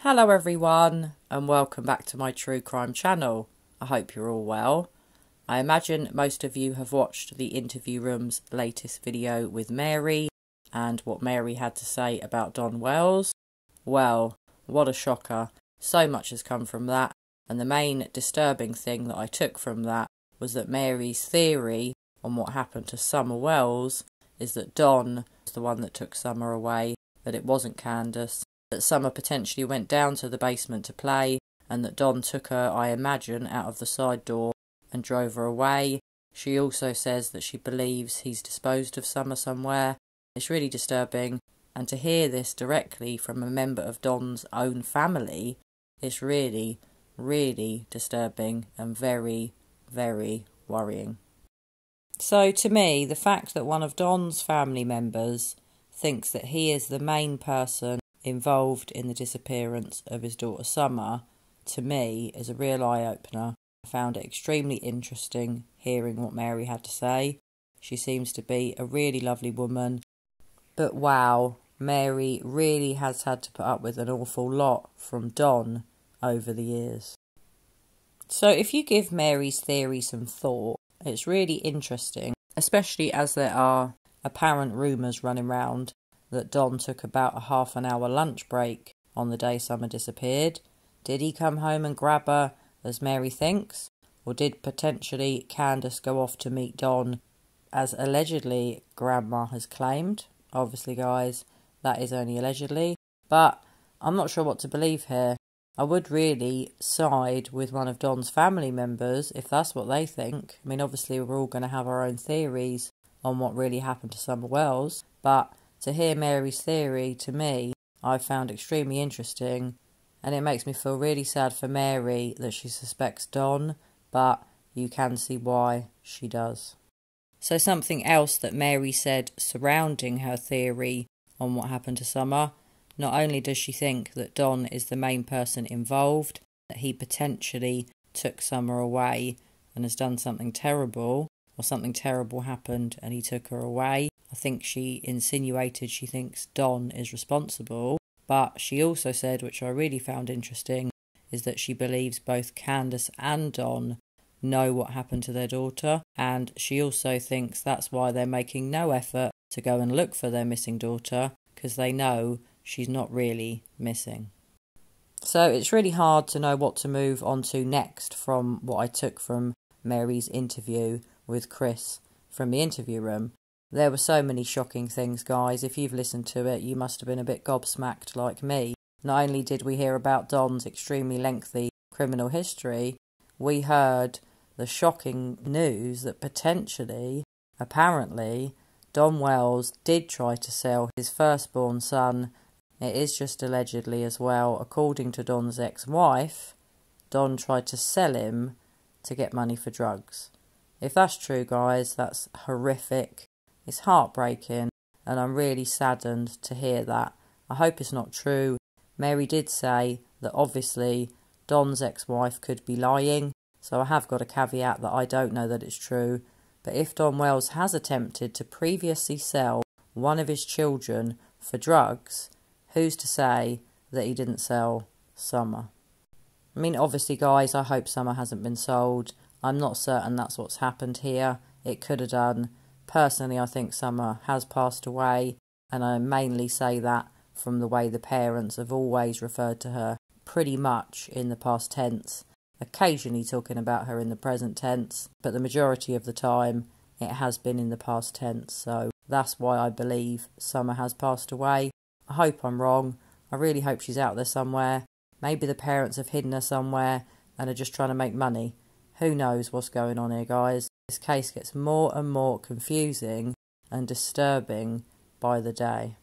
Hello everyone and welcome back to my true crime channel. I hope you're all well. I imagine most of you have watched the Interview Room's latest video with Mary and what Mary had to say about Don Wells. Well, what a shocker. So much has come from that, and the main disturbing thing that I took from that was that Mary's theory on what happened to Summer Wells is that Don was the one that took Summer away, that it wasn't Candace, that Summer potentially went down to the basement to play, and that Don took her, I imagine, out of the side door and drove her away. She also says that she believes he's disposed of Summer somewhere. It's really disturbing, and to hear this directly from a member of Don's own family, it's really, really disturbing and very, very worrying. So to me, the fact that one of Don's family members thinks that he is the main person involved in the disappearance of his daughter Summer, to me, is a real eye-opener. I found it extremely interesting hearing what Mary had to say. She seems to be a really lovely woman, but wow, Mary really has had to put up with an awful lot from Don over the years. So if you give Mary's theory some thought, it's really interesting, especially as there are apparent rumours running round that Don took about a half-an-hour lunch break on the day Summer disappeared. Did he come home and grab her, as Mary thinks? Or did potentially Candace go off to meet Don, as allegedly Grandma has claimed? Obviously, guys, that is only allegedly. But I'm not sure what to believe here. I would really side with one of Don's family members if that's what they think. I mean, obviously, we're all going to have our own theories on what really happened to Summer Wells, but to hear Mary's theory, to me, I found extremely interesting, and it makes me feel really sad for Mary that she suspects Don, but you can see why she does. So something else that Mary said surrounding her theory on what happened to Summer, not only does she think that Don is the main person involved, that he potentially took Summer away and has done something terrible, or something terrible happened and he took her away. I think she insinuated she thinks Don is responsible, but she also said, which I really found interesting, is that she believes both Candace and Don know what happened to their daughter, and she also thinks that's why they're making no effort to go and look for their missing daughter, because they know she's not really missing. So it's really hard to know what to move on to next from what I took from Mary's interview with Chris from the interview room. There were so many shocking things, guys. If you've listened to it, you must have been a bit gobsmacked like me. Not only did we hear about Don's extremely lengthy criminal history, we heard the shocking news that potentially, apparently, Don Wells did try to sell his firstborn son. It is just allegedly as well. According to Don's ex-wife, Don tried to sell him to get money for drugs. If that's true, guys, that's horrific. It's heartbreaking, and I'm really saddened to hear that. I hope it's not true. Mary did say that obviously Don's ex-wife could be lying, so I have got a caveat that I don't know that it's true. But if Don Wells has attempted to previously sell one of his children for drugs, who's to say that he didn't sell Summer? I mean, obviously, guys, I hope Summer hasn't been sold. I'm not certain that's what's happened here. It could have done. Personally, I think Summer has passed away, and I mainly say that from the way the parents have always referred to her pretty much in the past tense, occasionally talking about her in the present tense, but the majority of the time it has been in the past tense, so that's why I believe Summer has passed away. I hope I'm wrong. I really hope she's out there somewhere. Maybe the parents have hidden her somewhere and are just trying to make money. Who knows what's going on here, guys? This case gets more and more confusing and disturbing by the day.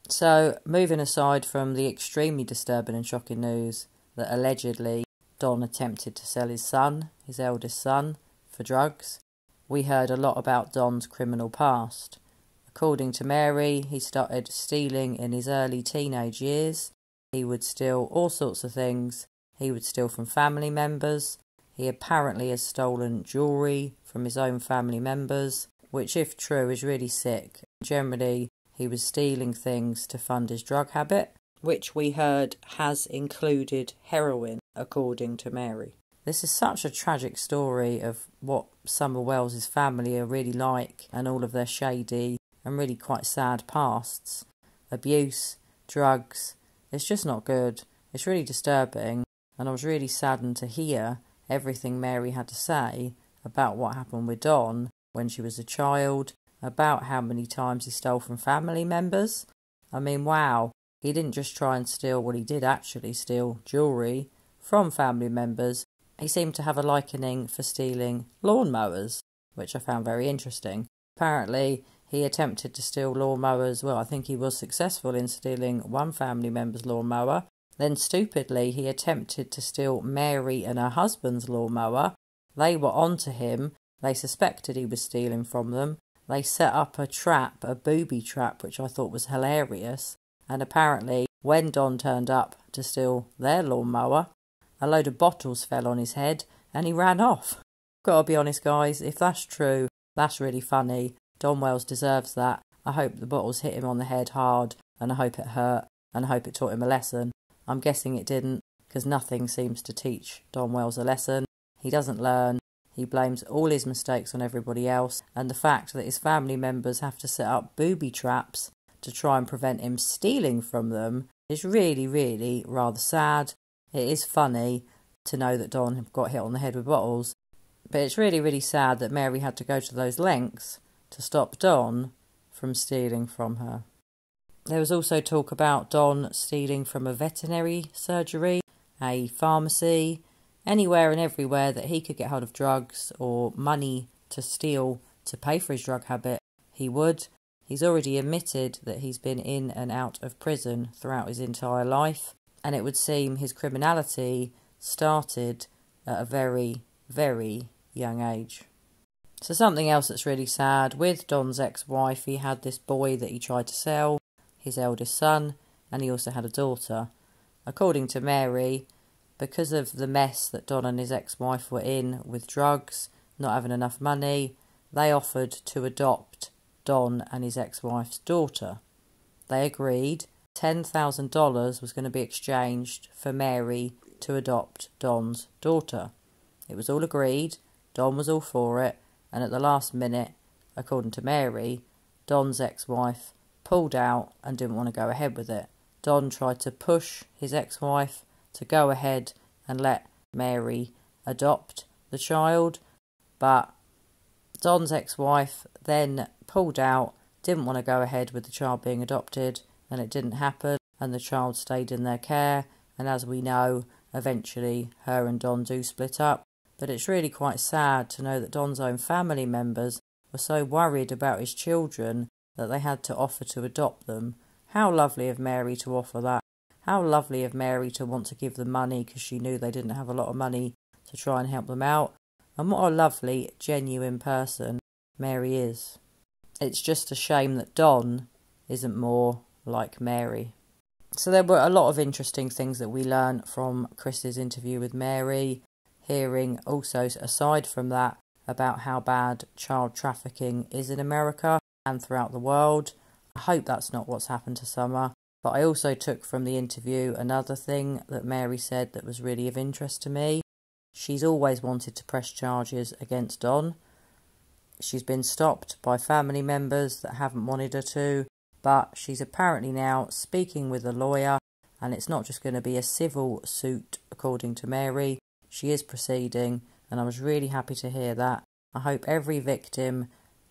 So, moving aside from the extremely disturbing and shocking news that allegedly Don attempted to sell his son, his eldest son, for drugs, we heard a lot about Don's criminal past. According to Mary, he started stealing in his early teenage years. He would steal all sorts of things. He would steal from family members. He apparently has stolen jewellery from his own family members, which, if true, is really sick. Generally, he was stealing things to fund his drug habit. which we heard has included heroin, according to Mary. This is such a tragic story of what Summer Wells's family are really like and all of their shady and really quite sad pasts. Abuse, drugs, it's just not good. It's really disturbing, and I was really saddened to hear everything Mary had to say about what happened with Don when she was a child, about how many times he stole from family members. I mean, wow, he didn't just try and steal, well, he did actually steal jewellery from family members. He seemed to have a likening for stealing lawnmowers, which I found very interesting. Apparently, he attempted to steal lawnmowers. Well, I think he was successful in stealing one family member's lawnmower. Then, stupidly, he attempted to steal Mary and her husband's lawnmower. They were onto him. They suspected he was stealing from them. They set up a trap, a booby trap, which I thought was hilarious. And apparently, when Don turned up to steal their lawnmower, a load of bottles fell on his head and he ran off. Gotta be honest, guys, if that's true, that's really funny. Don Wells deserves that. I hope the bottles hit him on the head hard, and I hope it hurt, and I hope it taught him a lesson. I'm guessing it didn't, because nothing seems to teach Don Wells a lesson. He doesn't learn. He blames all his mistakes on everybody else, and the fact that his family members have to set up booby traps to try and prevent him stealing from them is really, really rather sad. It is funny to know that Don got hit on the head with bottles, but it's really, really sad that Mary had to go to those lengths to stop Don from stealing from her. There was also talk about Don stealing from a veterinary surgery, a pharmacy, anywhere and everywhere that he could get hold of drugs or money to steal to pay for his drug habit, he would. He's already admitted that he's been in and out of prison throughout his entire life, and it would seem his criminality started at a very, very young age. So something else that's really sad, with Don's ex-wife, he had this boy that he tried to sell, his eldest son, and he also had a daughter. According to Mary, because of the mess that Don and his ex-wife were in with drugs, not having enough money, they offered to adopt Don and his ex-wife's daughter. They agreed. $10,000 was going to be exchanged for Mary to adopt Don's daughter. It was all agreed. Don was all for it. And at the last minute, according to Mary, Don's ex-wife pulled out and didn't want to go ahead with it. Don tried to push his ex-wife to go ahead and let Mary adopt the child, but Don's ex-wife then pulled out, didn't want to go ahead with the child being adopted, and it didn't happen, and the child stayed in their care, and as we know, eventually her and Don do split up. But it's really quite sad to know that Don's own family members were so worried about his children that they had to offer to adopt them. How lovely of Mary to offer that. How lovely of Mary to want to give them money because she knew they didn't have a lot of money to try and help them out. And what a lovely, genuine person Mary is. It's just a shame that Don isn't more like Mary. So there were a lot of interesting things that we learned from Chris's interview with Mary. Hearing also, aside from that, about how bad child trafficking is in America and throughout the world. I hope that's not what's happened to Summer. But I also took from the interview another thing that Mary said that was really of interest to me. She's always wanted to press charges against Don. She's been stopped by family members that haven't wanted her to, but she's apparently now speaking with a lawyer, and it's not just going to be a civil suit, according to Mary. She is proceeding, and I was really happy to hear that. I hope every victim,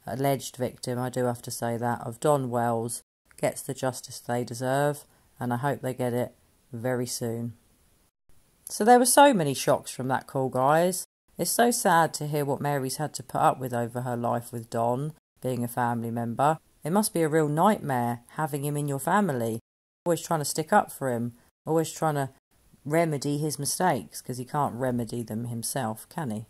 alleged victim, I do have to say that, of Don Wells gets the justice they deserve, and I hope they get it very soon. So there were so many shocks from that call, guys. It's so sad to hear what Mary's had to put up with over her life with Don, being a family member. It must be a real nightmare having him in your family, always trying to stick up for him, always trying to remedy his mistakes, because he can't remedy them himself, can he?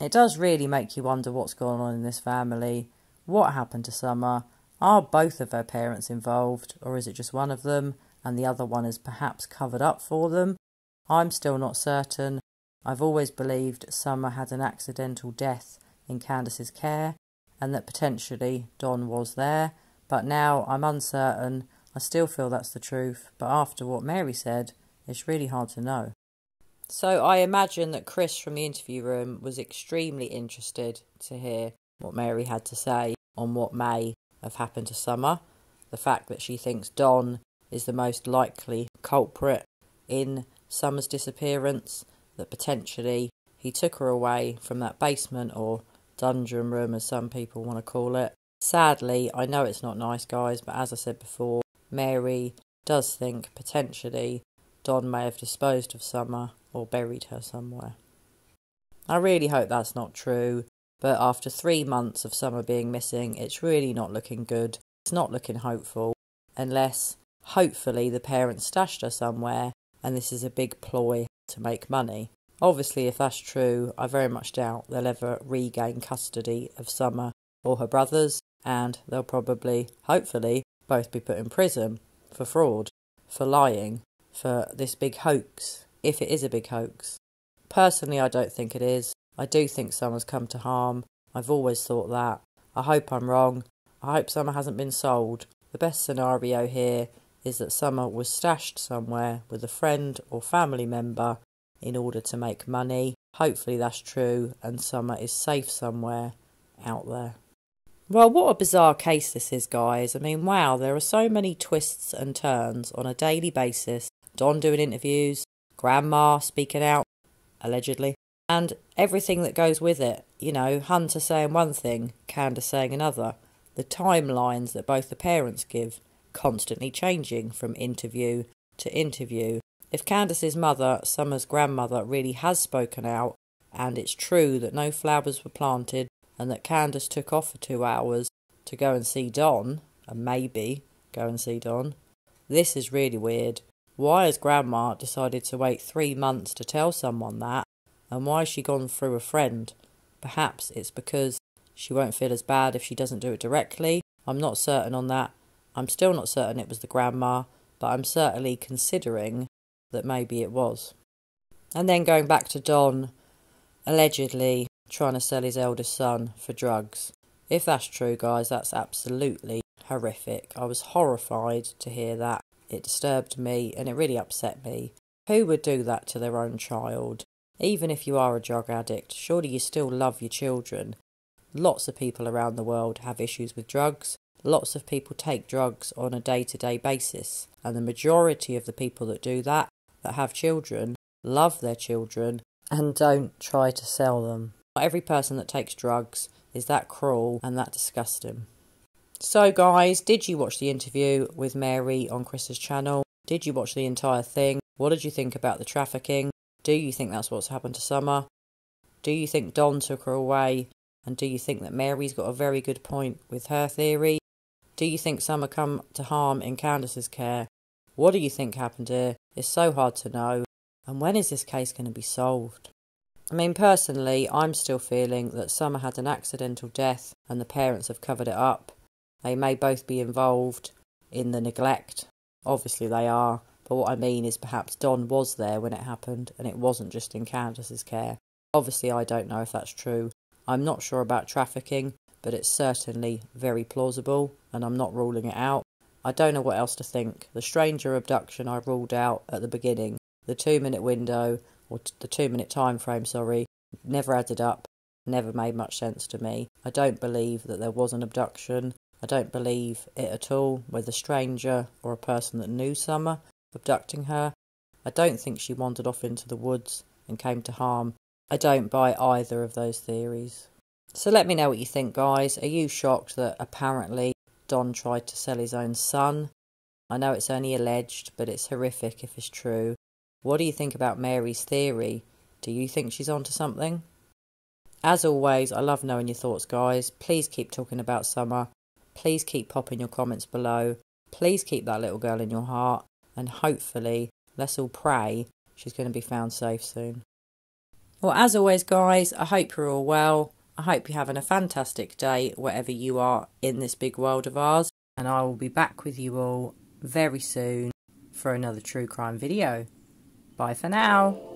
It does really make you wonder what's going on in this family. What happened to Summer? Are both of her parents involved, or is it just one of them and the other one is perhaps covered up for them? I'm still not certain. I've always believed Summer had an accidental death in Candace's care and that potentially Don was there, but now I'm uncertain. I still feel that's the truth, but after what Mary said, it's really hard to know. So I imagine that Chris from the interview room was extremely interested to hear what Mary had to say on what may have happened to Summer. The fact that she thinks Don is the most likely culprit in Summer's disappearance, that potentially he took her away from that basement or dungeon room, as some people want to call it. Sadly, I know it's not nice, guys, but as I said before, Mary does think potentially Don may have disposed of Summer or buried her somewhere. I really hope that's not true, but after 3 months of Summer being missing, it's really not looking good. It's not looking hopeful, unless hopefully the parents stashed her somewhere and this is a big ploy to make money. Obviously, if that's true, I very much doubt they'll ever regain custody of Summer or her brothers, and they'll probably, hopefully, both be put in prison for fraud, for lying, for this big hoax, if it is a big hoax. Personally, I don't think it is. I do think Summer's come to harm. I've always thought that. I hope I'm wrong. I hope Summer hasn't been sold. The best scenario here is that Summer was stashed somewhere with a friend or family member in order to make money. Hopefully that's true and Summer is safe somewhere out there. Well, what a bizarre case this is, guys. I mean, wow, there are so many twists and turns on a daily basis. Don doing interviews, Grandma speaking out, allegedly, and everything that goes with it. You know, Hunter saying one thing, Candace saying another. The timelines that both the parents give, constantly changing from interview to interview. If Candace's mother, Summer's grandmother, really has spoken out, and it's true that no flowers were planted, and that Candace took off for 2 hours to go and see Don, and maybe go and see Don, this is really weird. Why has Grandma decided to wait 3 months to tell someone that? And why has she gone through a friend? Perhaps it's because she won't feel as bad if she doesn't do it directly. I'm not certain on that. I'm still not certain it was the grandma, but I'm certainly considering that maybe it was. And then going back to Don, allegedly trying to sell his eldest son for drugs. If that's true, guys, that's absolutely horrific. I was horrified to hear that. It disturbed me and it really upset me. Who would do that to their own child? Even if you are a drug addict, surely you still love your children. Lots of people around the world have issues with drugs. Lots of people take drugs on a day-to-day basis. And the majority of the people that do that have children, love their children and don't try to sell them. Not every person that takes drugs is that cruel and that disgusting. So guys, did you watch the interview with Mary on Chris's channel? Did you watch the entire thing? What did you think about the trafficking? Do you think that's what's happened to Summer? Do you think Don took her away? And do you think that Mary's got a very good point with her theory? Do you think Summer come to harm in Candace's care? What do you think happened here? It's so hard to know. And when is this case going to be solved? I mean, personally, I'm still feeling that Summer had an accidental death and the parents have covered it up. They may both be involved in the neglect. Obviously they are. But what I mean is perhaps Don was there when it happened and it wasn't just in Candace's care. Obviously I don't know if that's true. I'm not sure about trafficking, but it's certainly very plausible and I'm not ruling it out. I don't know what else to think. The stranger abduction I ruled out at the beginning. The 2-minute window, or the 2-minute time frame, never added up, never made much sense to me. I don't believe that there was an abduction. I don't believe it at all, whether a stranger or a person that knew Summer abducting her. I don't think she wandered off into the woods and came to harm. I don't buy either of those theories. So let me know what you think, guys. Are you shocked that apparently Don tried to sell his own son? I know it's only alleged, but it's horrific if it's true. What do you think about Mary's theory? Do you think she's onto something? As always, I love knowing your thoughts, guys. Please keep talking about Summer. Please keep popping your comments below. Please keep that little girl in your heart. And hopefully, let's all pray she's going to be found safe soon. Well, as always, guys, I hope you're all well. I hope you're having a fantastic day wherever you are in this big world of ours. And I will be back with you all very soon for another true crime video. Bye for now.